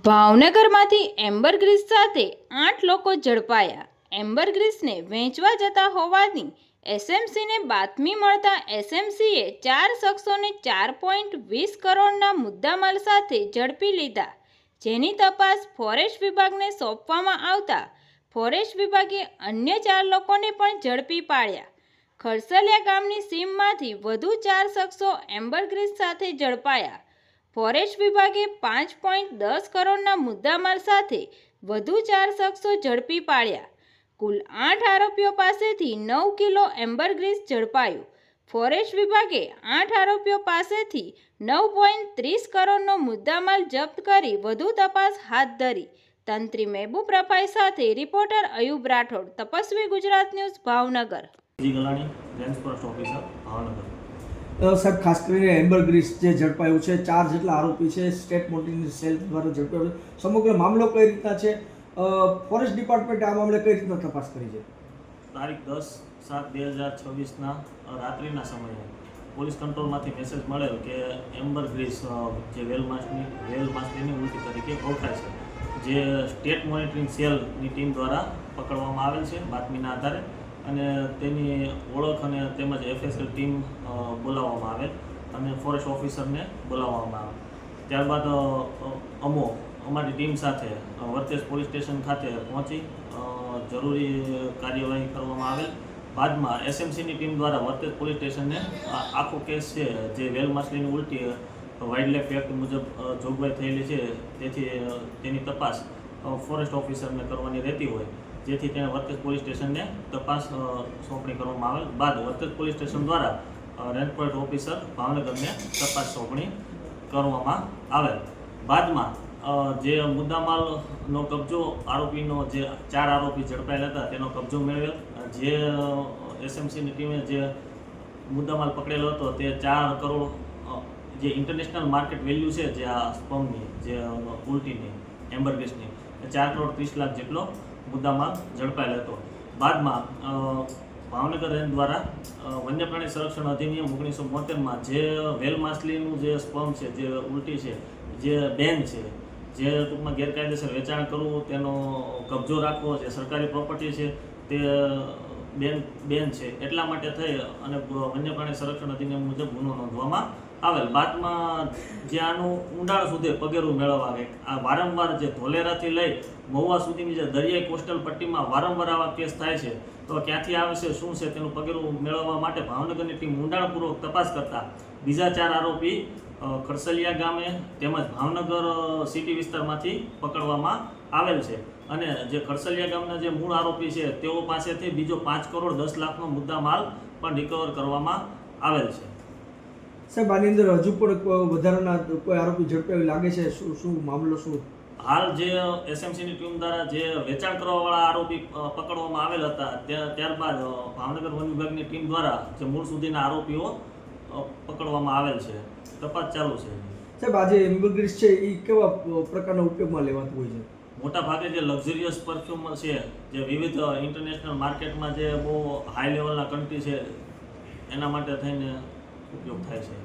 ભાવનગરમાંથી ambergris સાથે 8 લોકો ઝડપાયા। એમ્બરગ્રીસને વેચવા જતા હોવાની એસએમસીને બાતમી મળતા એસએમસીએ 4 શખ્સોને 4.20 કરોડના મુદ્દામાલ સાથે ઝડપી લીધા, જેની તપાસ ફોરેસ્ટ વિભાગને સોંપવામાં આવતા ફોરેસ્ટ વિભાગે અન્ય 4 લોકોને પણ ઝડપી પાડ્યા। ખરસલિયા ગામની સીમમાંથી વધુ 4 શખ્સો એમ્બરગ્રીસ સાથે ઝડપાયા। ફોરેસ્ટ વિભાગે 5.10 કરોડના મુદ્દામાલ સાથે વધુ 4 શખ્સો ઝડપી પાડ્યા। કુલ 8 આરોપીઓ પાસેથી 9 કિલો એમ્બરગ્રીસ ઝડપાયું। ફોરેસ્ટ વિભાગે 8 આરોપીઓ પાસેથી 9.30 કરોડનો મુદ્દામાલ જપ્ત કરી વધુ તપાસ હાથ ધરી। તંત્રી મહેબૂબ રફાઈ સાથે રિપોર્ટર અયુબ રાઠોડ, તપસ્વી ગુજરાત ન્યૂઝ, ભાવનગર। સાહેબ, ખાસ કરીને એમ્બરગ્રીસ જે ઝડપાયું છે, 4 જેટલા આરોપી છે, સ્ટેટ મોનિટરિંગ સેલ દ્વારા ઝડપાયું છે। સમગ્ર મામલો કઈ રીતના છે? ફોરેસ્ટ ડિપાર્ટમેન્ટે આ મામલે કઈ રીતના તપાસ કરી છે? તારીખ 10/7/2026ના રાત્રિના સમયે પોલીસ કંટ્રોલમાંથી મેસેજ મળેલ કે એમ્બરગ્રીસ જે વેલ માછલીની ઉલટી તરીકે ઓળખાય છે, જે સ્ટેટ મોનિટરિંગ સેલની ટીમ દ્વારા પકડવામાં આવેલ છે બાતમીના આધારે, અને તેની ઓળખ અને તેમજ એફએસએલ ટીમ બોલાવવામાં આવેલ અને ફોરેસ્ટ ઓફિસરને બોલાવવામાં આવે। ત્યારબાદ અમારી ટીમ સાથે વર્તેજ પોલીસ સ્ટેશન ખાતે પહોંચી જરૂરી કાર્યવાહી કરવામાં આવેલ। બાદમાં એસએમસીની ટીમ દ્વારા વર્તેજ પોલીસ સ્ટેશનને આખો કેસ છે, જે વેલ માછલીની ઉલટી વાઇલ્ડલાઇફ એક્ટ મુજબ જોગવાઈ થયેલી છે, તેથી તેની તપાસ ફોરેસ્ટ ઓફિસરને કરવાની રહેતી હોય, જેથી તેણે વર્તેજ પોલીસ સ્ટેશનને તપાસ સોંપણી કરવામાં આવેલ। બાદ વર્તેજ પોલીસ સ્ટેશન દ્વારા રેન્જ પોઈન્ટ ઓફિસર ભાવનગરને તપાસ સોંપણી કરવામાં આવેલ। બાદમાં જે મુદ્દામાલનો કબજો આરોપીનો, જે 4 આરોપી ઝડપાયેલા હતા તેનો કબજો મેળવેલ। જે એસએમસીની ટીમે જે મુદ્દામાલ પકડેલો હતો તે 4 કરોડ જે ઇન્ટરનેશનલ માર્કેટ વેલ્યુ છે, જે આ સ્પમની, જે ઉલટીની એમ્બરગ્રીસની, 4,30,00,000 જેટલો મુદ્દામાલ ઝડપાયેલ હતો। બાદમાં ભાવનગર રેન્જ દ્વારા વન્ય પ્રાણી સંરક્ષણ અધિનિયમ 1972માં જે વેલ માછલીનું જે સ્પમ છે, જે ઉલટી છે, જે બેન છે, જે ટૂંકમાં ગેરકાયદેસર વેચાણ કરવું, તેનો કબજો રાખવો, જે સરકારી પ્રોપર્ટી છે તે બેન છે, એટલા માટે થઈ અને વન્ય પ્રાણી સંરક્ષણ અધિનિયમ મુજબ ગુનો નોંધવામાં આવેલ। બાદમાં જે આનું ઊંડાણ સુધી પગેરું મેળવવા આ વારંવાર જે ધોલેરાથી લઈ મહુવા સુધીની જે દરિયાઈ કોસ્ટલ પટ્ટીમાં વારંવાર આવા કેસ થાય છે, તો ક્યાંથી આવે છે, શું છે, તેનું પગેરું મેળવવા માટે ભાવનગરની ટીમ ઊંડાણપૂર્વક તપાસ કરતા બીજા 4 આરોપી ખરસલિયા ગામે તેમજ ભાવનગર સિટી વિસ્તારમાંથી પકડવામાં આવેલ છે, અને જે ખરસલિયા ગામના જે મૂળ આરોપી છે તેઓ પાસેથી બીજો 5,10,00,000નો મુદ્દા માલ પણ રિકવર કરવામાં આવેલ છે। સાહેબ, આની અંદર હજુ પણ વધારાના કોઈ આરોપી ઝડપાયું લાગે છે? શું મામલો શું? હાલ જે એસએમસીની ટીમ દ્વારા જે વેચાણ કરવાવાળા આરોપી પકડવામાં આવેલ હતા, ત્યારબાદ ભાવનગર વન વિભાગની ટીમ દ્વારા જે મૂળ સુધીના આરોપીઓ પકડવામાં આવેલ છે, તપાસ ચાલુ છે। સાહેબ, આ જે એમ્બરગ્રીસ છે એ કેવા પ્રકારના ઉપયોગમાં લેવાતું હોય છે? મોટા ભાગે જે લક્ઝરિયસ પરફ્યુમ છે, જે વિવિધ ઇન્ટરનેશનલ માર્કેટમાં જે બહુ હાઈ લેવલના કન્ટ્રી છે એના માટે થઈને ઉપયોગ થાય છે।